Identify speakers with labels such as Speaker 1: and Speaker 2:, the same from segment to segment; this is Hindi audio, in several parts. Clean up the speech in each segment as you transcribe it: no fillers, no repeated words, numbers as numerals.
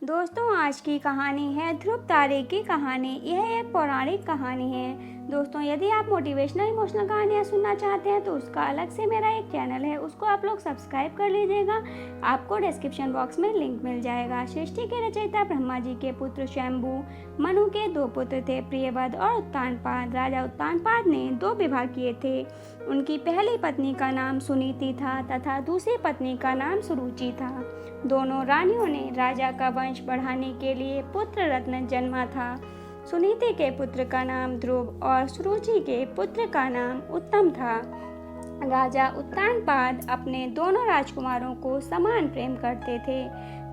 Speaker 1: दोस्तों आज की कहानी है ध्रुव तारे की कहानी। यह एक पौराणिक कहानी है। दोस्तों यदि आप मोटिवेशनल इमोशनल कहानियाँ सुनना चाहते हैं तो उसका अलग से मेरा एक चैनल है, उसको आप लोग सब्सक्राइब कर लीजिएगा। आपको डिस्क्रिप्शन बॉक्स में लिंक मिल जाएगा। सृष्टि के रचयिता ब्रह्मा जी के पुत्र शंभु, मनु के 2 पुत्र थे, प्रियव्रत और उत्तानपाद। राजा उत्तानपाद ने 2 विवाह किए थे। उनकी पहली पत्नी का नाम सुनीति था तथा दूसरी पत्नी का नाम सुरुचि था। दोनों रानियों ने राजा का वंश बढ़ाने के लिए पुत्र रत्न जन्मा था। सुनीति के पुत्र का नाम ध्रुव और सुरुचि के पुत्र का नाम उत्तम था। राजा उत्तानपाद अपने दोनों राजकुमारों को समान प्रेम करते थे,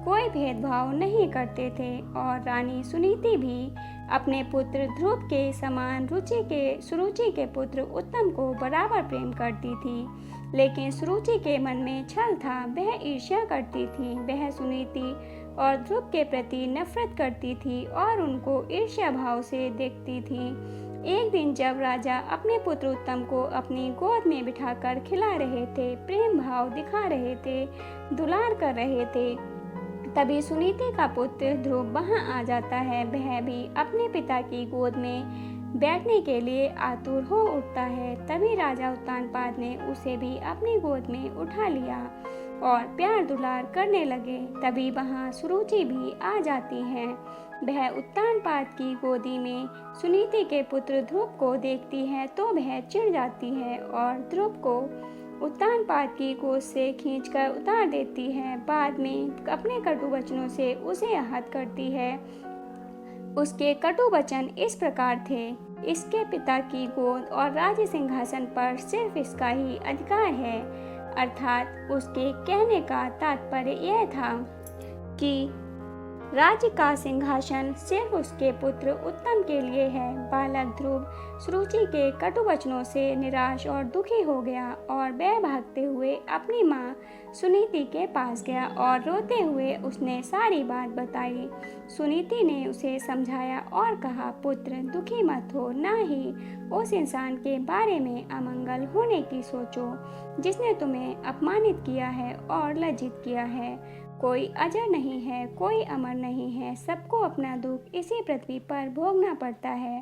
Speaker 1: कोई भेदभाव नहीं करते थे और रानी सुनीति भी अपने पुत्र ध्रुव के समान सुरुचि के पुत्र उत्तम को बराबर प्रेम करती थी। लेकिन सुरुचि के मन में छल था, वह ईर्ष्या करती थी। वह सुनीति और ध्रुव के प्रति नफरत करती थी और उनको ईर्ष्या भाव से देखती थी। एक दिन जब राजा अपने पुत्र उत्तम को अपनी गोद में बिठाकर खिला रहे थे, प्रेम भाव दिखा रहे थे, दुलार कर रहे थे, तभी सुनीति का पुत्र ध्रुव वहां आ जाता है। वह भी अपने पिता की गोद में बैठने के लिए आतुर हो उठता है। तभी राजा उत्तानपाद ने उसे भी अपनी गोद में उठा लिया और प्यार दुलार करने लगे। तभी वहां सुरुचि भी आ जाती है। वह उत्तानपाद की गोदी में सुनीति के पुत्र ध्रुव को देखती है तो वह चिढ़ जाती है और ध्रुव को उत्तानपाद की गोद से खींचकर उतार देती है। बाद में अपने कटु वचनों से उसे आहत करती है। उसके कटु वचन इस प्रकार थे, इसके पिता की गोद और राज्य सिंहासन पर सिर्फ इसका ही अधिकार है। अर्थात उसके कहने का तात्पर्य यह था कि राज्य का सिंहासन सिर्फ उसके पुत्र उत्तम के लिए है। बालक ध्रुव सुरुचि के कटु वचनों से निराश और दुखी हो गया और वह भागते हुए अपनी माँ सुनीति के पास गया और रोते हुए उसने सारी बात बताई। सुनीति ने उसे समझाया और कहा, पुत्र दुखी मत हो, ना ही उस इंसान के बारे में अमंगल होने की सोचो जिसने तुम्हें अपमानित किया है और लज्जित किया है। कोई अजर नहीं है, कोई अमर नहीं है, सबको अपना दुख इसी पृथ्वी पर भोगना पड़ता है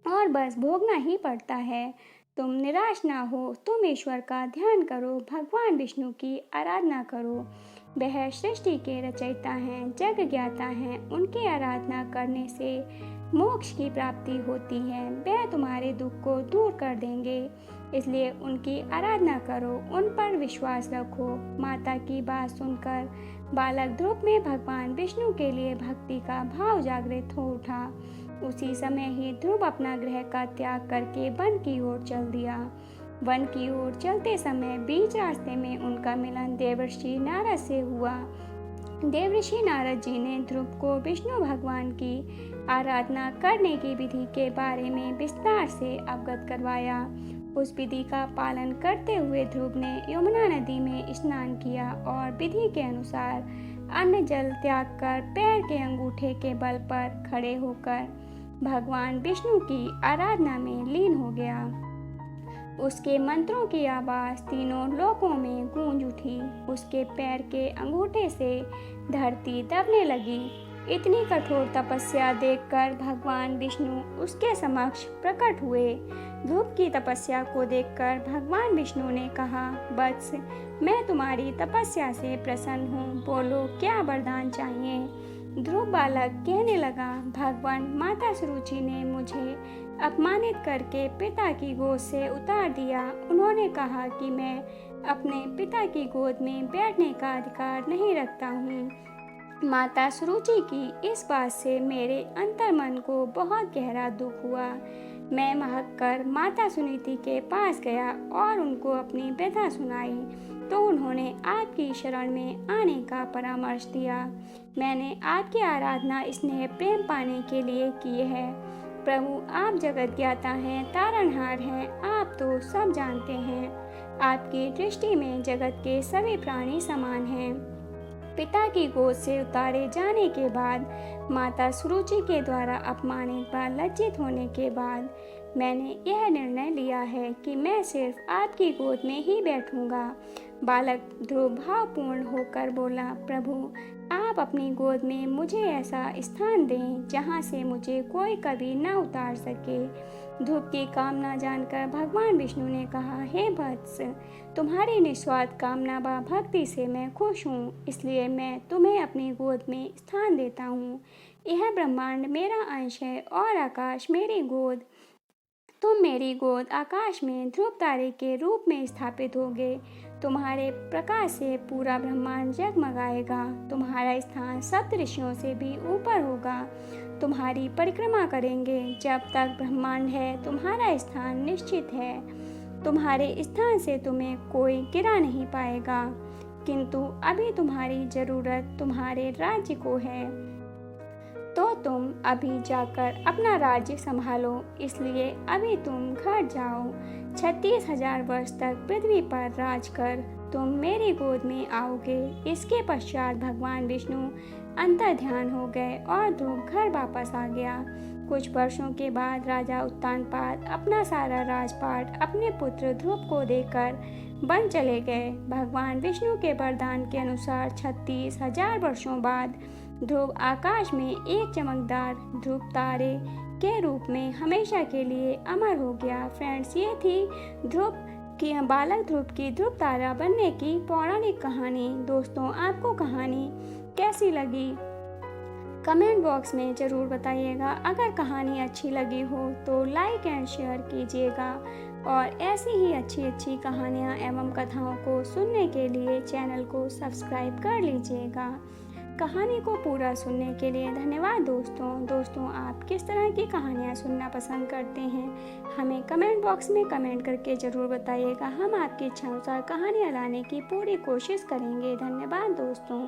Speaker 1: और बस भोगना ही पड़ता है। तुम निराश ना हो, तुम ईश्वर का ध्यान करो, भगवान विष्णु की आराधना करो। वह सृष्टि के रचयिता हैं, जग ज्ञाता हैं, उनकी आराधना करने से मोक्ष की प्राप्ति होती है। वह तुम्हारे दुख को दूर कर देंगे, इसलिए उनकी आराधना करो, उन पर विश्वास रखो। माता की बात सुनकर बालक ध्रुव में भगवान विष्णु के लिए भक्ति का भाव जागृत हो उठा। उसी समय ही ध्रुव अपना गृह का त्याग करके वन की ओर चल दिया। वन की ओर चलते समय बीच रास्ते में उनका मिलन देवर्षि नारद से हुआ। देवर्षि नारद जी ने ध्रुव को विष्णु भगवान की आराधना करने की विधि के बारे में विस्तार से अवगत करवाया। उस विधि का पालन करते हुए ध्रुव ने यमुना नदी में स्नान किया और विधि के अनुसार अन्न जल त्याग कर पैर के अंगूठे के बल पर खड़े होकर भगवान विष्णु की आराधना में लीन हो गया। उसके मंत्रों की आवाज़ तीनों लोकों में गूंज उठी। उसके पैर के अंगूठे से धरती दबने लगी। इतनी कठोर तपस्या देखकर भगवान विष्णु उसके समक्ष प्रकट हुए। ध्रुव की तपस्या को देखकर भगवान विष्णु ने कहा, वत्स, मैं तुम्हारी तपस्या से प्रसन्न हूँ, बोलो क्या वरदान चाहिए। ध्रुव बालक कहने लगा, भगवान, माता सुरुचि ने मुझे अपमानित करके पिता की गोद से उतार दिया। उन्होंने कहा कि मैं अपने पिता की गोद में बैठने का अधिकार नहीं रखता हूँ। माता सुरुचि की इस बात से मेरे अंतर्मन को बहुत गहरा दुख हुआ। मैं महक कर माता सुनीति के पास गया और उनको अपनी व्यथा सुनाई तो उन्होंने आपकी शरण में आने का परामर्श दिया। मैंने आपकी आराधना स्नेह प्रेम पाने के लिए की है। प्रभु, आप जगत ज्ञाता हैं, तारणहार हैं, आप तो सब जानते हैं। आपकी दृष्टि में जगत के सभी प्राणी समान हैं। पिता की गोद से उतारे जाने के बाद, माता सुरुचि के द्वारा अपमानित व लज्जित होने के बाद मैंने यह निर्णय लिया है कि मैं सिर्फ आपकी गोद में ही बैठूंगा। बालक ध्रुव भावपूर्ण होकर बोला, प्रभु, आप आप अपनी गोद में मुझे ऐसा स्थान दें जहाँ से मुझे कोई कभी न उतार सके। ध्रुव की कामना जानकर भगवान विष्णु ने कहा, हे वत्स, तुम्हारी निस्वार्थ कामना व भक्ति से मैं खुश हूँ, इसलिए मैं तुम्हें अपनी गोद में स्थान देता हूँ। यह ब्रह्मांड मेरा अंश है और आकाश मेरी गोद। तुम मेरी गोद आकाश में ध्रुव तारे के रूप में स्थापित होगे। तुम्हारे प्रकाश से पूरा ब्रह्मांड जगमगाएगा। तुम्हारा स्थान सप्त ऋषियों से भी ऊपर होगा। तुम्हारी परिक्रमा करेंगे। जब तक ब्रह्मांड है तुम्हारा स्थान निश्चित है। तुम्हारे स्थान से तुम्हें कोई गिरा नहीं पाएगा। किंतु अभी तुम्हारी जरूरत तुम्हारे राज्य को है, तो तुम अभी जाकर अपना राज्य संभालो। इसलिए अभी तुम घर जाओ। 36,000 वर्ष तक पृथ्वी पर राज कर तुम मेरी गोद में आओगे। इसके पश्चात भगवान विष्णु अंतर ध्यान हो गए और ध्रुव घर वापस आ गया। कुछ वर्षों के बाद राजा उत्तानपाद अपना सारा राजपाट अपने पुत्र ध्रुव को देकर वन चले गए। भगवान विष्णु के वरदान के अनुसार 36,000 वर्षों बाद ध्रुव आकाश में एक चमकदार ध्रुव तारे के रूप में हमेशा के लिए अमर हो गया। फ्रेंड्स, ये थी बालक ध्रुव की ध्रुव तारा बनने की पौराणिक कहानी। दोस्तों, आपको कहानी कैसी लगी कमेंट बॉक्स में ज़रूर बताइएगा। अगर कहानी अच्छी लगी हो तो लाइक एंड शेयर कीजिएगा और ऐसी ही अच्छी कहानियाँ एवं कथाओं को सुनने के लिए चैनल को सब्सक्राइब कर लीजिएगा। कहानी को पूरा सुनने के लिए धन्यवाद दोस्तों, आप किस तरह की कहानियाँ सुनना पसंद करते हैं हमें कमेंट बॉक्स में कमेंट करके ज़रूर बताइएगा। हम आपकी इच्छा अनुसार कहानियाँ लाने की पूरी कोशिश करेंगे। धन्यवाद दोस्तों।